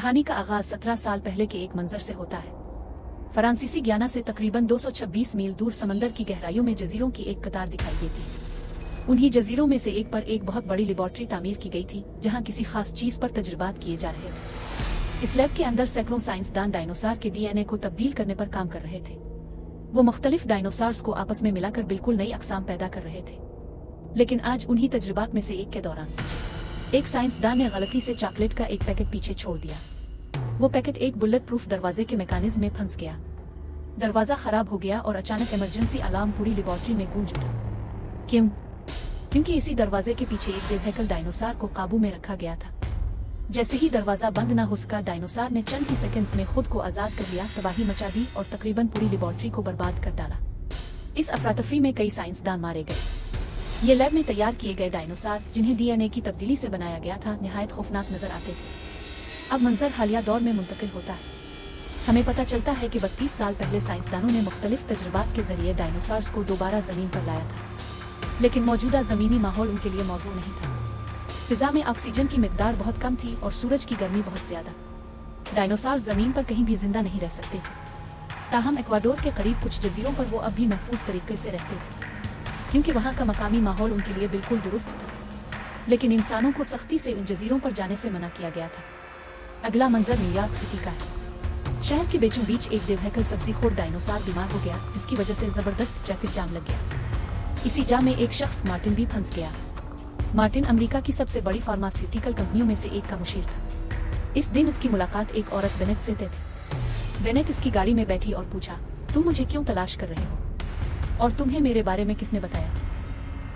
कहानी का आगाज 17 साल पहले के एक मंजर से होता है। फ्रांसीसी गियाना से तकरीबन 226 मील दूर समंदर की गहराइयों में जजीरों की एक कतार दिखाई देती। उन्हीं जजीरों में से एक पर एक बहुत बड़ी लेबोरेटरी तामीर की गई थी, जहां किसी खास चीज पर तजुर्बात किए जा रहे थे। इस लैब के अंदर सैकड़ों साइंसदान डायनासोर के डीएनए को तब्दील करने पर काम कर रहे थे। वो मुख्तलिफ डायनासोर्स को आपस में मिलाकर बिल्कुल नई अक़साम पैदा कर रहे थे। लेकिन आज उन्हीं तजुर्बात में से एक के दौरान एक साइंसदान ने गलती से चॉकलेट का एक पैकेट पीछे छोड़ दिया। वो पैकेट एक बुलेट प्रूफ दरवाजे के मैकेनिज्म में फंस गया। दरवाजा खराब हो गया और अचानक इमरजेंसी अलार्म पूरी लेबोरेटरी में गूंज उठा। क्यों? क्योंकि इसी दरवाजे के पीछे एक बेदखल डायनासोर को काबू में रखा गया था। जैसे ही दरवाजा बंद न हो सका, डायनासोर ने चंद ही सेकंड्स में खुद को आजाद कर लिया, तबाही मचा दी और तकरीबन पूरी लेबोरेटरी को बर्बाद कर डाला। इस अफरा-तफरी में कई साइंसदान मारे गए। ये लैब में तैयार किए गए डायनासोर, जिन्हें डीएनए की तब्दीली से बनाया गया था, निहायत खौफनाक नजर आते थे। अब मंजर हालिया दौर में मुंतकिल होता है। हमें पता चलता है कि 32 साल पहले साइंसदानों ने मुख्तलिफ तजुर्बात के जरिए डायनासोर्स को दोबारा जमीन पर लाया था, लेकिन मौजूदा जमीनी माहौल उनके लिए मौजू नहीं था। फिजा में ऑक्सीजन की मिकदार बहुत कम थी और सूरज की गर्मी बहुत ज्यादा। डायनासोर जमीन पर कहीं भी जिंदा नहीं रह सकते थे। ताहम इक्वाडोर के करीब कुछ जजीरों पर वो अब भी महफूज तरीके से रहते थे, क्योंकि वहाँ का मकामी माहौल उनके लिए बिल्कुल दुरुस्त था। लेकिन इंसानों को सख्ती से उन जजीरों पर जाने से मना किया गया था। अगला मंजर न्यूयॉर्क सिटी का है। शहर के बीचों बीच एक बेदखल सब्जीखोर डायनासोर बीमार हो गया, जिसकी वजह से जबरदस्त ट्रैफिक जाम लग गया। इसी जाम में एक शख्स मार्टिन भी फंस गया। मार्टिन अमेरिका की सबसे बड़ी फार्मास्यूटिकल कंपनियों में से एक का मुशीर था। इस दिन इसकी मुलाकात एक औरत बेनेट से तय थी। बेनेट इसकी गाड़ी में बैठी और पूछा, तुम मुझे क्यों तलाश कर रहे हो और तुम्हें मेरे बारे में किसने बताया?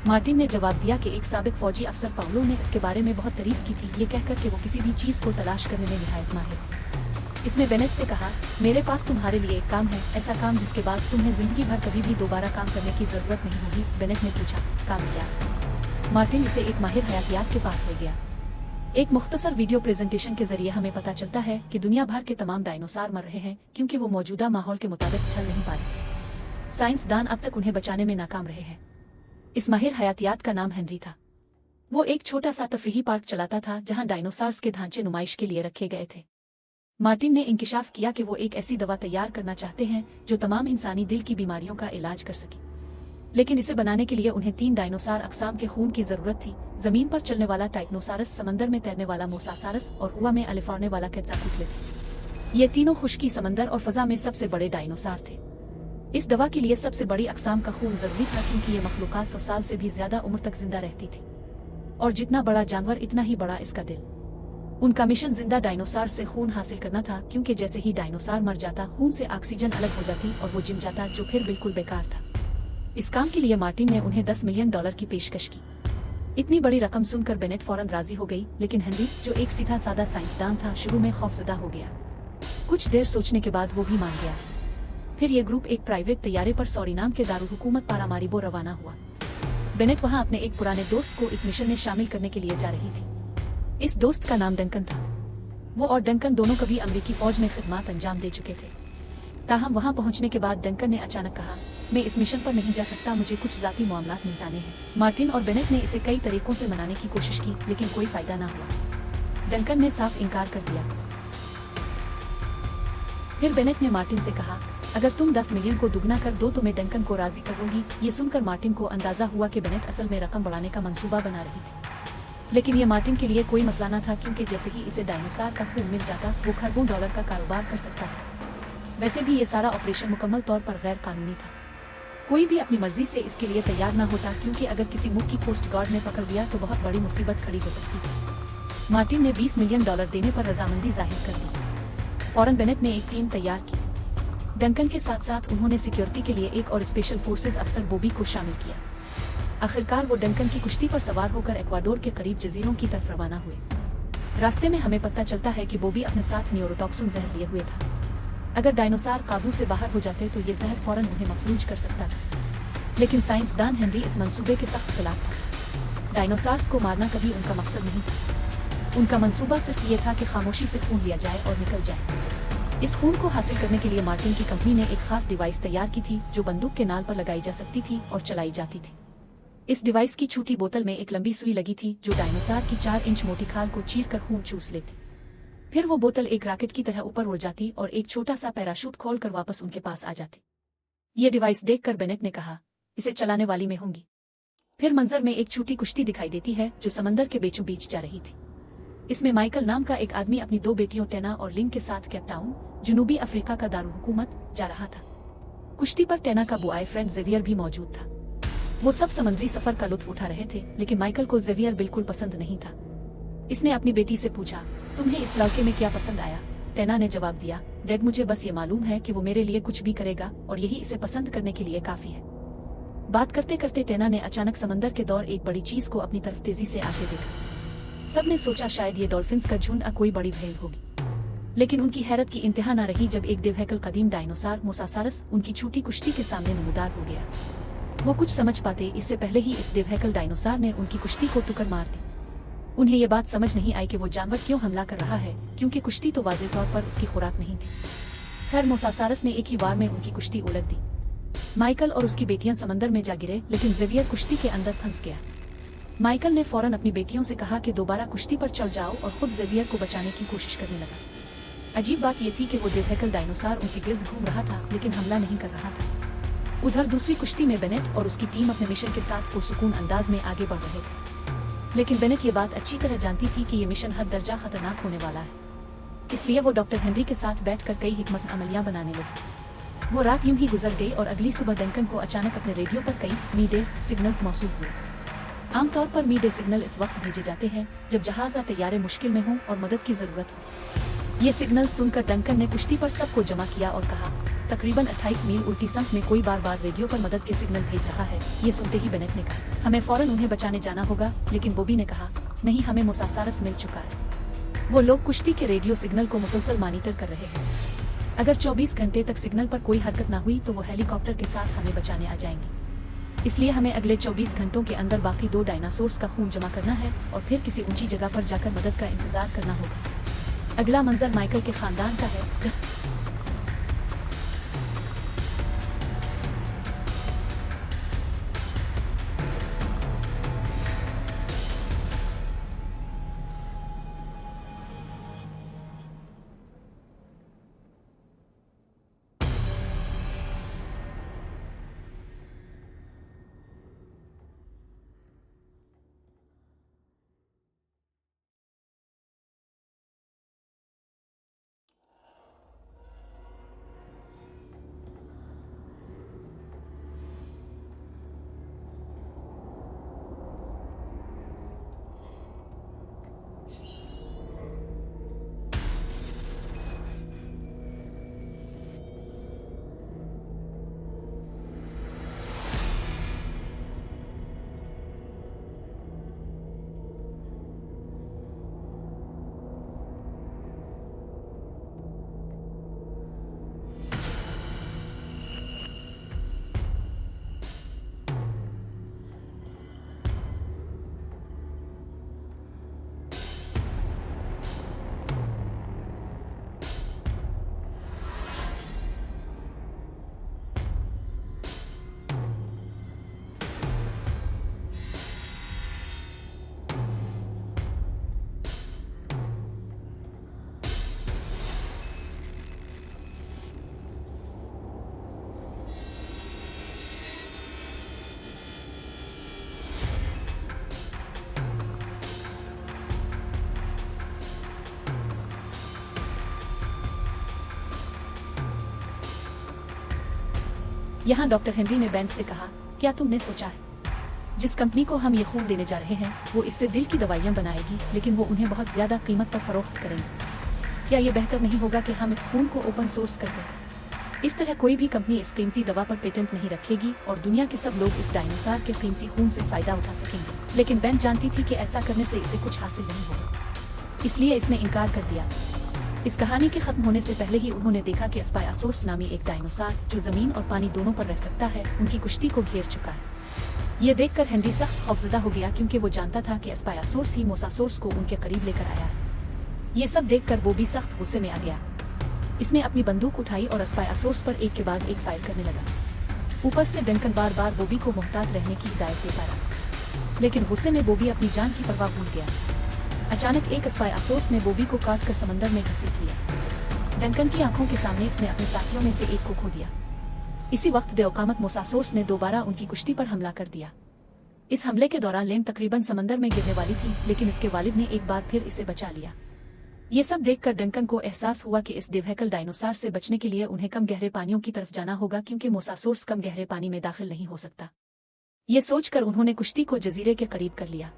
मार्टिन ने जवाब दिया कि एक साबिक फौजी अफसर पाउलो ने इसके बारे में बहुत तारीफ की थी, ये कहकर कि वो किसी भी चीज को तलाश करने में निहायत माहिर। इसने बेनेट से कहा, मेरे पास तुम्हारे लिए एक काम है, ऐसा काम जिसके बाद तुम्हें जिंदगी भर कभी भी दोबारा काम करने की जरूरत नहीं होगी। बेनेट ने पूछा, काम क्या? मार्टिन इसे एक माहिर हयातियात के पास ले गया। एक मुख्तसर वीडियो प्रेजेंटेशन के जरिए हमें पता चलता है कि दुनिया भर के तमाम डायनासोर मर रहे हैं, क्योंकि वो मौजूदा माहौल के मुताबिक चल नहीं पा रहे। साइंसदान अब तक उन्हें बचाने में नाकाम रहे हैं। इस माहिर हयातियात का नाम हेनरी था। वो एक छोटा सा तफरीही पार्क चलाता था, जहां डायनासोर्स के ढांचे नुमाइश के लिए रखे गए थे। मार्टिन ने इंकिशाफ किया कि वो एक ऐसी दवा तैयार करना चाहते हैं जो तमाम इंसानी दिल की बीमारियों का इलाज कर सके। लेकिन इसे बनाने के लिए उन्हें 3 डायनासोर अक़साम के खून की जरूरत थी। जमीन पर चलने वाला टाइटनोसारस, समंदर में तैरने वाला मोसासारस और हुआ में अलिफाड़ने वाला क्वेट्ज़ाल्कोएट्लिस। ये तीनों खुश्की, समंदर और फजा में सबसे बड़े डायनासोर थे। इस दवा के लिए सबसे बड़ी अक़साम का खून जरूरी था, क्योंकि ये मखलूक़ात 100 साल से भी ज्यादा उम्र तक जिंदा रहती थी, और जितना बड़ा जानवर इतना ही बड़ा इसका दिल। उनका मिशन जिंदा डायनासोर से खून हासिल करना था, क्योंकि जैसे ही डायनासोर मर जाता, खून से ऑक्सीजन अलग हो जाती और वो जिम जाता, जो फिर बिल्कुल बेकार था। इस काम के लिए मार्टिन ने उन्हें $10 मिलियन की पेशकश की। इतनी बड़ी रकम सुनकर बेनेट फौरन राजी हो गई, लेकिन हेनरी, जो एक सीधा सादा साइंसदान था, शुरू में खौफजदा हो गया। कुछ देर सोचने के बाद वो भी मान गया। फिर ये ग्रुप एक प्राइवेट तैयारे पर सूरीनाम के दारुल हुकूमत पारामारिबो रवाना हुआ। बेनेट वहाँ अपने एक पुराने दोस्त को इस मिशन में शामिल करने के लिए जा रही थी। इस दोस्त का नाम डंकन था। वो और डंकन दोनों कभी अमेरिकी फौज में खिदमत अंजाम दे चुके थे। ताहम वहाँ पहुँचने के बाद डंकन ने अचानक कहा, मैं इस मिशन पर नहीं जा सकता, मुझे कुछ ज़ाती मामलात निपटाने हैं। मार्टिन और बेनेट ने इसे कई तरीकों से मनाने की कोशिश की, लेकिन कोई फायदा ना हुआ। डंकन ने साफ इनकार कर दिया। फिर बेनेट ने मार्टिन से कहा, अगर तुम 10 मिलियन को दुगना कर दो तो मैं डंकन को राजी कर दूंगी। ये सुनकर मार्टिन को अंदाजा हुआ कि बेनेट असल में रकम बढ़ाने का मंसूबा बना रही थी। लेकिन ये मार्टिन के लिए कोई मसला न था, क्योंकि जैसे ही इसे डायनासोर का खून मिल जाता, वो खरबों डॉलर का कारोबार कर सकता था। वैसे भी ये सारा ऑपरेशन मुकम्मल तौर पर गैर कानूनी था। कोई भी अपनी मर्जी से इसके लिए तैयार न होता, क्योंकि अगर किसी मुल्क की कोस्ट गार्ड ने पकड़ लिया तो बहुत बड़ी मुसीबत खड़ी हो सकती थी। मार्टिन ने $20 मिलियन देने पर रजामंदी जाहिर कर दी। फौरन बेनेट ने एक टीम तैयार की। डंकन के साथ साथ उन्होंने सिक्योरिटी के लिए एक और स्पेशल फोर्सेस अफसर बॉबी को शामिल किया। आखिरकार वो डंकन की कुश्ती पर सवार होकर इक्वाडोर के करीब जजीरों की तरफ रवाना हुए। रास्ते में हमें पता चलता है कि बॉबी अपने साथ न्यूरोटॉक्सिन जहर लिए हुए था। अगर डायनासोर काबू से बाहर हो जाते तो ये जहर फौरन उन्हें मफलूज कर सकता था। लेकिन साइंसदान हेनरी इस मंसूबे के सख्त खिलाफ था। डायनासोर्स को मारना कभी उनका मकसद नहीं था। उनका मंसूबा सिर्फ ये था कि खामोशी से खून लिया जाए और निकल जाए। इस खून को हासिल करने के लिए मार्टिन की कंपनी ने एक खास डिवाइस तैयार की थी, जो बंदूक के नाल पर लगाई जा सकती थी और चलाई जाती थी। इस डिवाइस की छोटी बोतल में एक लंबी सुई लगी थी, जो डायनासोर की 4 इंच मोटी खाल को चीर कर खून चूस लेती। फिर वो बोतल एक रॉकेट की तरह ऊपर उड़ जाती और एक छोटा सा पैराशूट खोलकर वापस उनके पास आ जाती। ये डिवाइस देखकर बेनेट ने कहा, इसे चलाने वाली मैं होंगी। फिर मंजर में एक छोटी कुश्ती दिखाई देती है जो समंदर के बीचों बीच जा रही थी। इसमें माइकल नाम का एक आदमी अपनी 2 बेटियों टेना और लिंग के साथ केपटाउन, जनूबी अफ्रीका का दारुल हुकूमत जा रहा था। कुश्ती पर टेना का बॉयफ्रेंड जेवियर भी मौजूद था। वो सब समुद्री सफर का लुत्फ उठा रहे थे, लेकिन माइकल को जेवियर बिल्कुल पसंद नहीं था। इसने अपनी बेटी से पूछा, तुम्हें इस लड़के में क्या पसंद आया? टेना ने जवाब दिया, डैड मुझे बस ये मालूम है कि वो मेरे लिए कुछ भी करेगा और यही इसे पसंद करने के लिए काफी है। बात करते करते टेना ने अचानक समंदर के दौर एक बड़ी चीज को अपनी तरफ तेजी से आते देखा। सबने सोचा शायद ये डॉल्फिन्स का झुंड कोई बड़ी व्हेल होगी, लेकिन उनकी हैरत की इंतहा न रही जब एक देवहैकल कदीम डायनासोर मोसासारस उनकी छोटी कुश्ती के सामने नमूदार हो गया। वो कुछ समझ पाते इससे पहले ही इस देवहैकल डायनासोर ने उनकी कुश्ती को टुकड़ मार दी। उन्हें ये बात समझ नहीं आई कि वो जानवर क्यों हमला कर रहा है, क्योंकि कुश्ती तो वाज़ेह तौर पर उसकी खुराक नहीं थी। खैर मोसासारस ने एक ही वार में उनकी कुश्ती उलट दी। माइकल और उसकी बेटियां समंदर में जा गिरे, लेकिन जेवियर कुश्ती के अंदर फंस गया। माइकल ने फौरन अपनी बेटियों से कहा कि दोबारा कुश्ती पर चढ़ जाओ और खुद जेवियर को बचाने की कोशिश करने लगा। अजीब बात यह थी कि वो देवहैकल डायनासोर उनके गिर्द घूम रहा था, लेकिन हमला नहीं कर रहा था। उधर दूसरी कुश्ती में बेनेट और उसकी टीम अपने मिशन के साथ पुरसुकून अंदाज में आगे बढ़ रहे थे, लेकिन बेनेट ये बात अच्छी तरह जानती थी कि ये मिशन हद दर्जा खतरनाक होने वाला है। इसलिए वो डॉक्टर हेनरी के साथ बैठकर कई हिकमत अमलियां बनाने लगी। वो रात यूं ही गुजर गई और अगली सुबह डंकन को अचानक अपने रेडियो पर कई मीडे सिग्नल्स मौसूल हुए। आमतौर पर मीडे सिग्नल इस वक्त भेजे जाते हैं जब जहाज या तैयारे मुश्किल में हों और मदद की जरूरत हो। ये सिग्नल सुनकर डंकन ने कुश्ती पर सबको जमा किया और कहा, तकरीबन 28 मील उल्टी संख में कोई बार बार रेडियो पर मदद के सिग्नल भेज रहा है। ये सुनते ही बेनेट ने कहा, हमें फौरन उन्हें बचाने जाना होगा, लेकिन बॉबी ने कहा, नहीं, हमें मोसासारस मिल चुका है। वो लोग कुश्ती के रेडियो सिग्नल को मुसलसल मॉनिटर कर रहे हैं। अगर 24 घंटे तक सिग्नल पर कोई हरकत न हुई तो वो हेलीकॉप्टर के साथ हमें बचाने आ जाएंगे। इसलिए हमें अगले 24 घंटों के अंदर बाकी 2 डायनासोर्स का खून जमा करना है और फिर किसी ऊंची जगह पर जाकर मदद का इंतजार करना होगा। अगला मंजर माइकल के खानदान का है। यहाँ डॉक्टर हेनरी ने बेंच से कहा, क्या तुमने सोचा है जिस कंपनी को हम ये खून देने जा रहे हैं वो इससे दिल की दवाइयाँ बनाएगी, लेकिन वो उन्हें बहुत ज्यादा कीमत पर फरोख्त करेंगे। क्या ये बेहतर नहीं होगा कि हम इस खून को ओपन सोर्स कर दें? इस तरह कोई भी कंपनी इस कीमती दवा पर पेटेंट नहीं रखेगी और दुनिया के सब लोग इस डायनासोर के कीमती खून से फायदा उठा सकेंगे। लेकिन बेन जानती थी कि ऐसा करने से इसे कुछ हासिल नहीं होगा, इसलिए इसने इनकार कर दिया। इस कहानी के खत्म होने से पहले ही उन्होंने देखा कि स्पायासोर्स नामी एक डायनासोर जो जमीन और पानी दोनों पर रह सकता है उनकी कुश्ती को घेर चुका है। ये देखकर हेनरी सख्त खौफजदा हो गया क्योंकि वो जानता था कि स्पायासोर्स ही मोसासोर्स को उनके करीब लेकर आया है। ये सब देखकर वो भी सख्त गुस्से में आ गया। इसने अपनी बंदूक उठाई और स्पायासोर्स पर एक के बाद एक फायर करने लगा। ऊपर से डंकन बार बार बॉबी को मोहतात रहने की हिदायत देता रहा, लेकिन गुस्से में बॉबी अपनी जान की परवाह भूल गया। अचानक एक स्पाइसोर्स ने बॉबी को काट कर समंदर में घसीट लिया। डंकन की आंखों के सामने इसने अपने साथियों में से एक को खो दिया। इसी वक्त देओकामत मोसासोर्स ने दोबारा उनकी कुश्ती पर हमला कर दिया। इस हमले के दौरान लेन तकरीबन समंदर में गिरने वाली थी, लेकिन इसके वालिद ने एक बार फिर इसे बचा लिया। ये सब देखकर डंकन को एहसास हुआ कि इस डिवहेकल डायनासोर से बचने के लिए उन्हें कम गहरे पानियों की तरफ जाना होगा, क्योंकि मोसासोर्स कम गहरे पानी में दाखिल नहीं हो सकता। ये सोचकर उन्होंने कुश्ती को जजीरे के करीब कर लिया।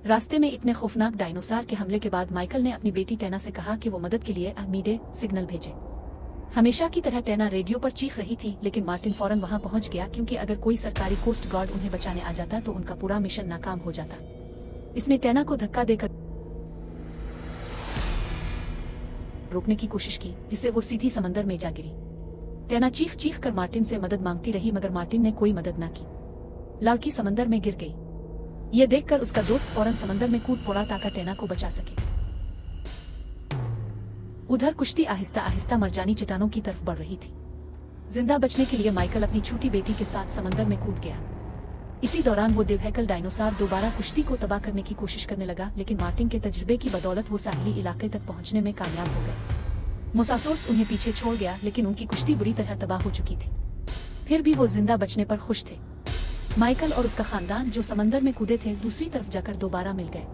रास्ते में इतने खौफनाक डायनासोर के हमले के बाद माइकल ने अपनी बेटी टैना से कहा कि वो मदद के लिए मीडे सिग्नल भेजे। हमेशा की तरह टैना रेडियो पर चीख रही थी, लेकिन मार्टिन फौरन वहां पहुंच गया, क्योंकि अगर कोई सरकारी कोस्ट गार्ड उन्हें बचाने आ जाता तो उनका पूरा मिशन नाकाम हो जाता। इसने टैना को धक्का देकर रोकने की कोशिश की, जिससे वो सीधी समंदर में जा गिरी। टैना चीख चीख कर मार्टिन से मदद मांगती रही, मगर मार्टिन ने कोई मदद न की। लड़की समंदर में गिर गई। यह देखकर उसका दोस्त फौरन समंदर में कूद पड़ा ताकि टैना को बचा सके। उधर कुश्ती आहिस्ता आहिस्ता मरजानी चट्टानों की तरफ बढ़ रही थी। जिंदा बचने के लिए माइकल अपनी छोटी बेटी के साथ समंदर में कूद गया। इसी दौरान वो डिवहेकल डायनासोर दोबारा कुश्ती को तबाह करने की कोशिश करने लगा, लेकिन मार्टिन के तजुर्बे की बदौलत वो साहिली इलाके तक पहुंचने में कामयाब हो गए। मोसासोर्स उन्हें पीछे छोड़ गया, लेकिन उनकी कुश्ती बुरी तरह तबाह हो चुकी थी। फिर भी वो जिंदा बचने पर खुश थे। माइकल और उसका खानदान जो समंदर में कूदे थे, दूसरी तरफ जाकर दोबारा मिल गए।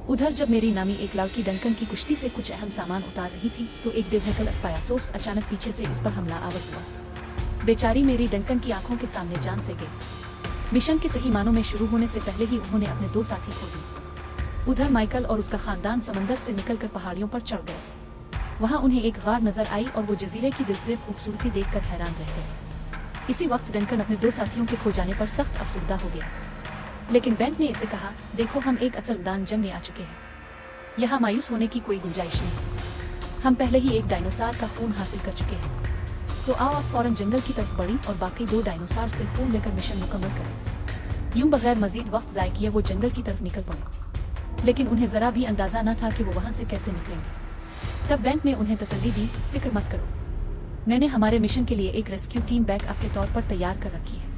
उधर जब मेरी नामी एक लड़की डंकन की कुश्ती से कुछ अहम सामान उतार रही थी, तो एक डिवहेकल स्पाइसोर्स अचानक पीछे से इस पर हमला आवर हुआ। बेचारी मेरी डंकन की आंखों के सामने जान से गई। मिशन के सही मानों में शुरू होने से पहले ही उन्होंने अपने 2 साथी खो दिए। उधर माइकल और उसका खानदान समंदर से निकलकर पहाड़ियों पर चढ़ गए। वहां उन्हें एक गार नजर आई और वो जजीरे की दिलफरेब खूबसूरती देखकर हैरान रह गए। इसी वक्त डंकन अपने 2 साथियों के खो जाने पर सख्त अफसुर्दा हो गया, लेकिन बेंट ने इसे कहा, देखो हम एक असल मैदान जंग में आ चुके हैं। यहाँ मायूस होने की कोई गुंजाइश नहीं। हम पहले ही एक डायनासोर का खून हासिल कर चुके हैं, तो आओ आप फौरन जंगल की तरफ बढ़ी और बाकी 2 डायनासोर से खून लेकर मिशन मुकम्मल करें। यूं बगैर मजीद वक्त जाए किए वो जंगल की तरफ निकल पड़े, लेकिन उन्हें जरा भी अंदाजा न था कि वो वहां से कैसे निकलेंगे। तब बेंट ने उन्हें तसल्ली दी, फिक्र मत करो, मैंने हमारे मिशन के लिए एक रेस्क्यू टीम बैकअप के तौर पर तैयार कर रखी है।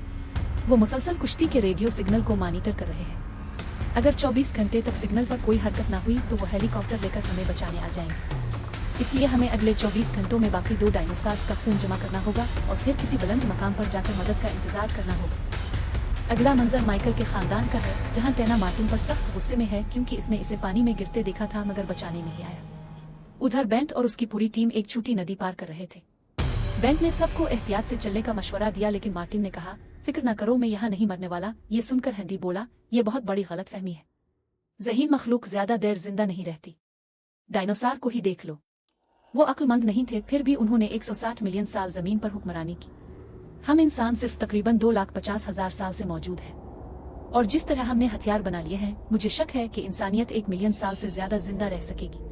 वो मुसलसल कुश्ती के रेडियो सिग्नल को मॉनिटर कर रहे हैं। अगर 24 घंटे तक सिग्नल पर कोई हरकत न हुई तो वो हेलीकॉप्टर लेकर हमें बचाने आ जाएंगे। इसलिए हमें अगले 24 घंटों में बाकी 2 डायनासोर्स का खून जमा करना होगा और फिर किसी बुलंद मकाम पर जाकर मदद का इंतजार करना होगा। अगला मंजर माइकल के खानदान का है, जहां टैना मार्टिन पर सख्त गुस्से में है, क्योंकि इसने इसे पानी में गिरते देखा था मगर बचाने नहीं आया। उधर बेंट और उसकी पूरी टीम एक छोटी नदी पार कर रहे थे। बेंट ने सबको एहतियात से चलने का मशवरा दिया, लेकिन मार्टिन ने कहा, फिक्र न करो, मैं यहाँ नहीं मरने वाला। ये सुनकर हेनरी बोला, ये बहुत बड़ी गलतफहमी है। ज़हीन मखलूक ज्यादा देर जिंदा नहीं रहती। डायनासोर को ही देख लो, वो अक्लमंद नहीं थे, फिर भी उन्होंने 160 मिलियन साल जमीन पर हुक्मरानी की। हम इंसान सिर्फ तकरीबन 2,50,000 साल से मौजूद है, और जिस तरह हमने हथियार बना लिए हैं, मुझे शक है कि इंसानियत 1 मिलियन साल से ज्यादा जिंदा रह सकेगी।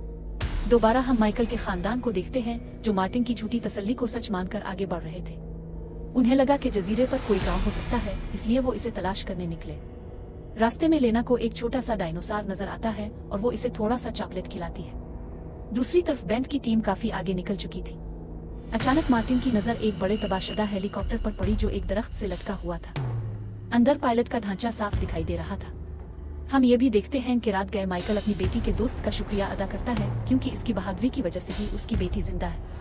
दोबारा हम माइकल के खानदान को देखते हैं, जो मार्टिन की झूठी तसल्ली को सच मानकर आगे बढ़ रहे थे। उन्हें लगा कि जजीरे पर कोई गांव हो सकता है, इसलिए वो इसे तलाश करने निकले। रास्ते में लेना को एक छोटा सा डायनासोर नजर आता है और वो इसे थोड़ा सा चॉकलेट खिलाती है। दूसरी तरफ बेंट की टीम काफी आगे निकल चुकी थी। अचानक मार्टिन की नजर एक बड़े तबाशदा हेलीकॉप्टर पर पड़ी, जो एक दरख्त से लटका हुआ था। अंदर पायलट का ढांचा साफ दिखाई दे रहा था। हम ये भी देखते हैं कि रात गए माइकल अपनी बेटी के दोस्त का शुक्रिया अदा करता है, क्योंकि इसकी बहादुरी की वजह से ही उसकी बेटी जिंदा है।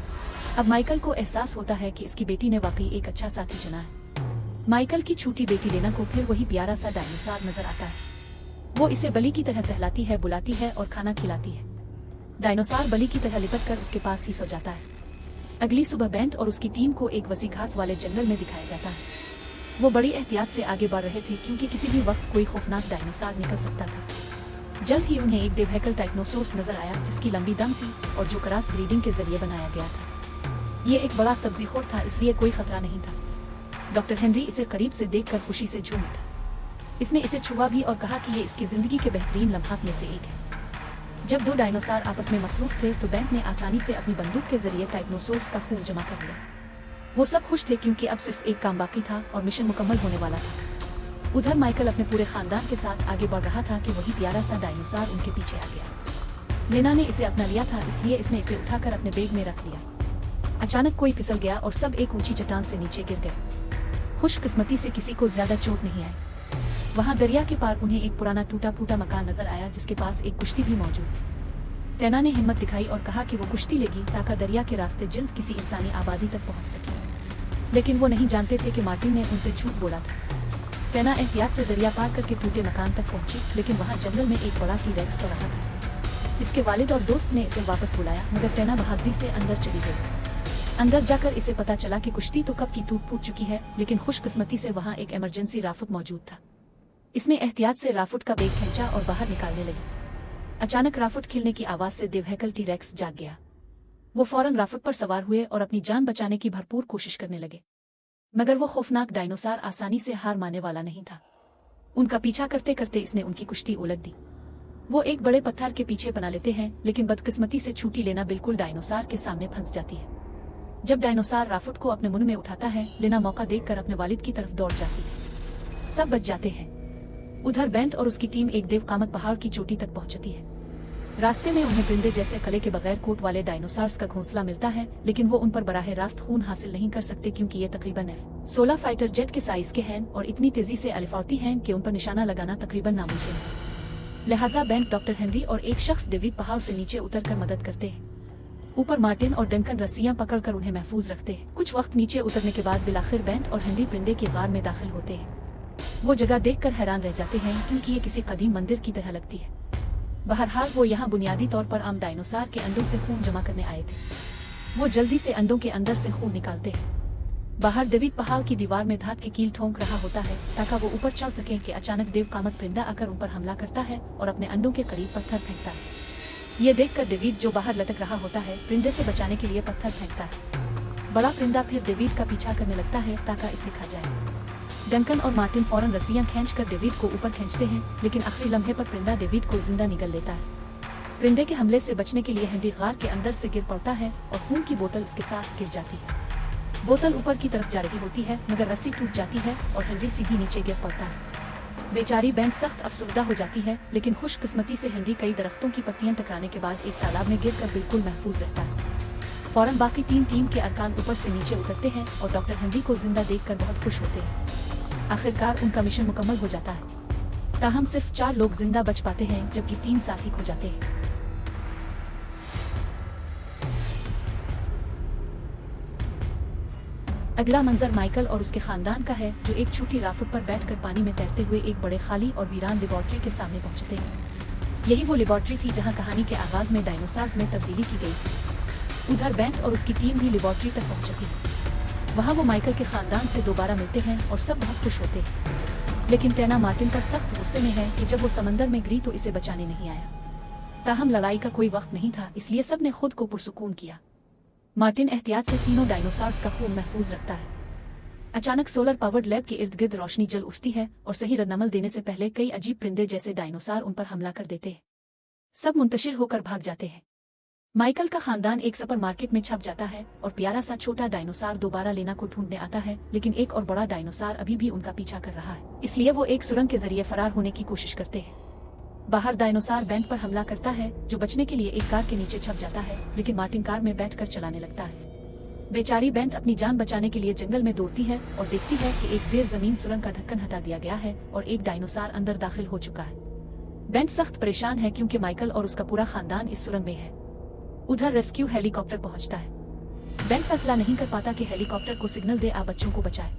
अब माइकल को एहसास होता है कि इसकी बेटी ने वाकई एक अच्छा साथी चुना है। माइकल की छोटी बेटी लेना को फिर वही प्यारा सा डायनासोर नजर आता है। वो इसे बलि की तरह सहलाती है, बुलाती है और खाना खिलाती है। डायनासोर बलि की तरह लिपट कर उसके पास ही सो जाता है। अगली सुबह बेंट और उसकी टीम को एक वसी घास वाले जंगल में दिखाया जाता है। वो बड़ी एहतियात से आगे बढ़ रहे थे, क्योंकि किसी भी वक्त कोई खौफनाक डायनासोर निकल सकता था। जल्द ही उन्हें एक डिवहेकल टाइग्नोसोर्स नजर आया, जिसकी लंबी दम थी और जो क्रॉस ब्रीडिंग के जरिए बनाया गया था। ये एक बड़ा सब्जीखोर था, इसलिए कोई खतरा नहीं था। डॉक्टर हेनरी इसे करीब से देखकर खुशी से झूम उठा। इसने इसे छुआ भी और कहा कि ये इसकी जिंदगी के बेहतरीन लम्हात में से एक है। जब 2 डायनासोर आपस में मसरूफ थे, तो बेंट ने आसानी से अपनी बंदूक के जरिए टाइग्नोसोर्स का खून जमा कर लिया। वो सब खुश थे, क्योंकि अब सिर्फ एक काम बाकी था और मिशन मुकम्मल होने वाला था। उधर माइकल अपने पूरे खानदान के साथ आगे बढ़ रहा था कि वही प्यारा सा डायनासोर उनके पीछे आ गया। लेना ने इसे अपना लिया था, इसलिए इसने इसे उठाकर अपने बैग में रख लिया। अचानक कोई फिसल गया और सब एक ऊंची चट्टान से नीचे गिर गए। खुशकिस्मती से किसी को ज्यादा चोट नहीं आई। वहाँ दरिया के पार उन्हें एक पुराना टूटा फूटा मकान नजर आया जिसके पास एक कुश्ती भी मौजूद थी। टेना ने हिम्मत दिखाई और कहा कि वो कुश्ती लेगी ताकि दरिया के रास्ते जल्द किसी इंसानी आबादी तक पहुंच सके। लेकिन वो नहीं जानते थे कि मार्टिन ने उनसे झूठ बोला था। टेना एहतियात से दरिया पार करके टूटे मकान तक पहुंची, लेकिन वहाँ जंगल में एक बड़ा टी-रेक्स सो रहा था। इसके वालिद और दोस्त ने इसे वापस बुलाया, मगर टेना बहादुरी से अंदर चली गई। अंदर जाकर इसे पता चला कि कुश्ती तो कब की टूट फूट चुकी है, लेकिन खुशकिस्मती से वहाँ एक इमरजेंसी राफुट मौजूद था। इसने एहतियात से राफुट का बेग खींचा और बाहर निकालने लगी। अचानक राफुट खिलने की आवाज से देवहैकल टी-रेक्स जाग गया। वो फौरन राफुट पर सवार हुए और अपनी जान बचाने की भरपूर कोशिश करने लगे, मगर वो खौफनाक डायनासोर आसानी से हार मानने वाला नहीं था। उनका पीछा करते करते इसने उनकी कुश्ती उलट दी। वो एक बड़े पत्थर के पीछे बना लेते हैं, लेकिन बदकिस्मती से छुट्टी लेना बिल्कुल डायनासोर के सामने फंस जाती है। जब डायनासोर राफुट को अपने मुंह में उठाता है, लेना मौका देखकर अपने वालिद की तरफ दौड़ जाती है। सब बच जाते हैं। उधर बेंट और उसकी टीम एक देवकामत पहाड़ की चोटी तक पहुंचती है। रास्ते में उन्हें परिंदे जैसे कले के बगैर कोट वाले डायनासोर्स का घोंसला मिलता है, लेकिन वो उन पर बराह रास्त खून हासिल नहीं कर सकते क्योंकि ये तकरीबन F-16 फाइटर जेट के साइज के हैं और इतनी तेजी से अलिफौती हैं कि उन पर निशाना लगाना तकरीबन नामुमकिन है। लिहाजा बेंट, डॉक्टर हेनरी और एक शख्स डेविड पहाड़ से नीचे उतरकर मदद करते हैं। ऊपर मार्टिन और डंकन रस्सियां पकड़कर उन्हें महफूज रखते हैं। कुछ वक्त नीचे उतरने के बाद बिलाखिर बेंट और हेनरी परिंदे की गार में दाखिल होते हैं। वो जगह देखकर हैरान रह जाते हैं क्योंकि ये किसी कदीम मंदिर की तरह लगती है। बहरहाल वो यहाँ बुनियादी तौर पर आम डायनासोर के अंडों से खून जमा करने आए थे। वो जल्दी से अंडों के अंदर से खून निकालते हैं। बाहर डेविड पहाड़ की दीवार में धात की कील ठोंक रहा होता है ताकि वो ऊपर चढ़ सकें कि अचानक देवकामत परिंदा आकर उन पर हमला करता है और अपने अंडों के करीब पत्थर फेंकता है। ये देखकर डेविड, जो बाहर लटक रहा होता है, परिंदे से बचाने के लिए पत्थर फेंकता है। बड़ा परिंदा फिर डेविड का पीछा करने लगता है ताकि इसे खा जाए। डंकन और मार्टिन फौरन रस्सियां खींचकर डेविड को ऊपर खींचते हैं, लेकिन आखिरी लम्हे पर परिंदा डेविड को जिंदा निगल लेता है। परिंदे के हमले से बचने के लिए हेनरी गार के अंदर से गिर पड़ता है और खून की बोतल उसके साथ गिर जाती है। बोतल ऊपर की तरफ जा रही होती है, मगर रस्सी टूट जाती है और हेनरी सीधी नीचे गिर पड़ता है। बेचारी बेंट सख्त अफसुर्दा हो जाती है, लेकिन खुशकिस्मती से हेनरी कई दरख्तों की पत्तियां टकराने के बाद एक तालाब में गिरकर बिल्कुल महफूज रहता है। फौरन बाकी टीम के अरकान ऊपर से नीचे उतरते हैं और डॉक्टर हेनरी को जिंदा देखकर बहुत खुश होते हैं। आखिरकार उनका मिशन मुकम्मल हो जाता है। ताहम सिर्फ 4 लोग जिंदा बच पाते हैं, जबकि 3 साथी खो जाते हैं। अगला मंजर माइकल और उसके खानदान का है, जो एक छोटी राफ्ट पर बैठकर पानी में तैरते हुए एक बड़े खाली और वीरान लेबोरेटरी के सामने पहुंचते हैं। यही वो लेबोरेटरी थी जहां कहानी के आगाज में डायनासोर्स में तब्दीली की गई थी। उधर बेंट और उसकी टीम भी लेबोरेटरी तक पहुंचती है। वहां वो माइकल के खानदान से दोबारा मिलते हैं और सब बहुत खुश होते हैं। लेकिन टेना मार्टिन पर सख्त गुस्से में है कि जब वो समंदर में गिरी तो इसे बचाने नहीं आया। ताहम लड़ाई का कोई वक्त नहीं था, इसलिए सब ने खुद को पुरसुकून किया। मार्टिन एहतियात से तीनों डायनासोर्स का खून महफूज रखता है। अचानक सोलर पावर्ड लैब के इर्द गिर्द रोशनी जल उठती है और सही रद्दमल देने से पहले कई अजीब परिंदे जैसे डायनासोर उन पर हमला कर देते हैं। सब मुंतशिर होकर भाग जाते हैं। माइकल का खानदान एक सुपर मार्केट में छप जाता है और प्यारा सा छोटा डायनासोर दोबारा लेना को ढूंढने आता है, लेकिन एक और बड़ा डायनासोर अभी भी उनका पीछा कर रहा है। इसलिए वो एक सुरंग के जरिए फरार होने की कोशिश करते हैं। बाहर डायनासोर बेंट पर हमला करता है, जो बचने के लिए एक कार के नीचे छप जाता है, लेकिन मार्टिन कार में बैठकर चलाने लगता है। बेचारी बेंट अपनी जान बचाने के लिए जंगल में दौड़ती है और देखती है कि एक जेर जमीन सुरंग का ढक्कन हटा दिया गया है और एक डायनासोर अंदर दाखिल हो चुका है। बेंट सख्त परेशान है क्योंकि माइकल और उसका पूरा खानदान इस सुरंग में है। उधर रेस्क्यू हेलीकॉप्टर पहुंचता है। बेंट फैसला नहीं कर पाता कि हेलीकॉप्टर को सिग्नल दे आ बच्चों को बचाए,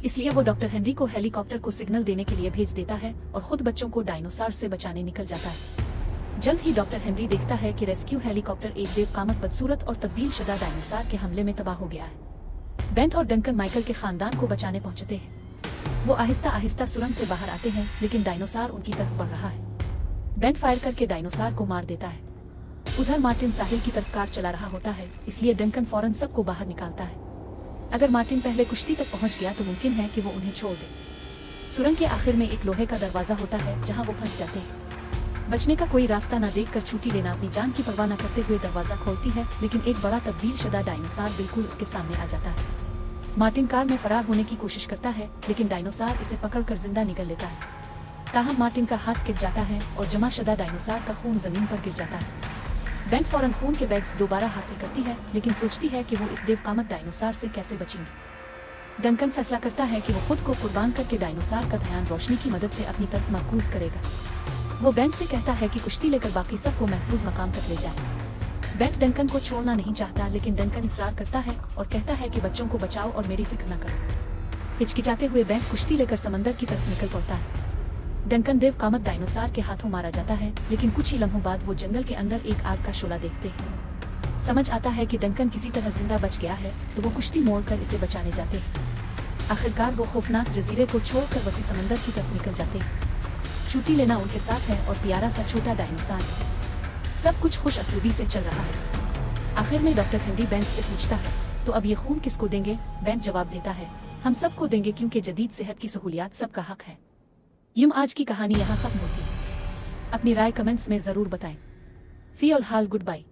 इसलिए वो डॉक्टर हेनरी को हेलीकॉप्टर को सिग्नल देने के लिए भेज देता है और खुद बच्चों को डायनासोर से बचाने निकल जाता है। जल्द ही डॉक्टर हेनरी देखता है कि रेस्क्यू हेलीकॉप्टर एक देवकामत बदसूरत और तब्दील शुदा डायनासोर के हमले में तबाह हो गया है। बेंट और डंकन माइकल के खानदान को बचाने पहुंचते हैं। वो आहिस्ता आहिस्ता सुरंग से बाहर आते हैं, लेकिन डायनासोर उनकी तरफ बढ़ रहा है। बेंट फायर करके डायनासोर को मार देता है। उधर मार्टिन साहिल की तरफ कार चला रहा होता है, इसलिए डंकन फौरन सबको बाहर निकालता है। अगर मार्टिन पहले कुश्ती तक पहुंच गया तो मुमकिन है कि वो उन्हें छोड़ दे। सुरंग के आखिर में एक लोहे का दरवाजा होता है जहां वो फंस जाते हैं। बचने का कोई रास्ता न देखकर छुट्टी लेना अपनी जान की परवाह न करते हुए दरवाजा खोलती है, लेकिन एक बड़ा तब्दील शुदा डायनासोर बिल्कुल उसके सामने आ जाता है। मार्टिन कार में फरार होने की कोशिश करता है, लेकिन डायनासोर इसे पकड़कर जिंदा निगल लेता है। ताहम मार्टिन का हाथ गिर जाता है और जमा शुदा डायनासोर का खून जमीन पर गिर जाता है। बेंट फौरन खून के बैग्स दोबारा हासिल करती है, लेकिन सोचती है कि वो इस देवकामत डायनासोर से कैसे बचेंगी। डंकन फैसला करता है कि वो खुद को कुर्बान करके डायनासोर का ध्यान रोशनी की मदद से अपनी तरफ मरकूज करेगा। वो बेंट से कहता है कि कुश्ती लेकर बाकी सबको महफूज मकाम तक ले जाए। बेंट डंकन को छोड़ना नहीं चाहता, लेकिन डंकन इसरार करता है और कहता है कि बच्चों को बचाओ और मेरी फिक्र न करो। हिचकिचाते हुए बेंट कुश्ती लेकर समंदर की तरफ निकल पड़ता है। डंकन देव कामत डायनासोर के हाथों मारा जाता है, लेकिन कुछ ही लम्हों बाद वो जंगल के अंदर एक आग का शोला देखते हैं। समझ आता है कि डंकन किसी तरह जिंदा बच गया है, तो वो कुश्ती मोड़कर इसे बचाने जाते हैं। आखिरकार वो खौफनाक जजीरे को छोड़कर वसी समंदर की तरफ निकल जाते हैं। छुट्टी लेना उनके साथ है और प्यारा सा छोटा डायनासोर है। सब कुछ खुश असलूबी से चल रहा है। आखिर में डॉक्टर हेनरी बेंट से पूछता है, तो अब ये खून किसको देंगे? बेंट जवाब देता है, हम सबको देंगे, क्योंकि जदीद सेहत की सहूलियात सबका हक है। यूं आज की कहानी यहाँ खत्म होती है। अपनी राय कमेंट्स में जरूर बताएं। फी अल हाल गुड बाय।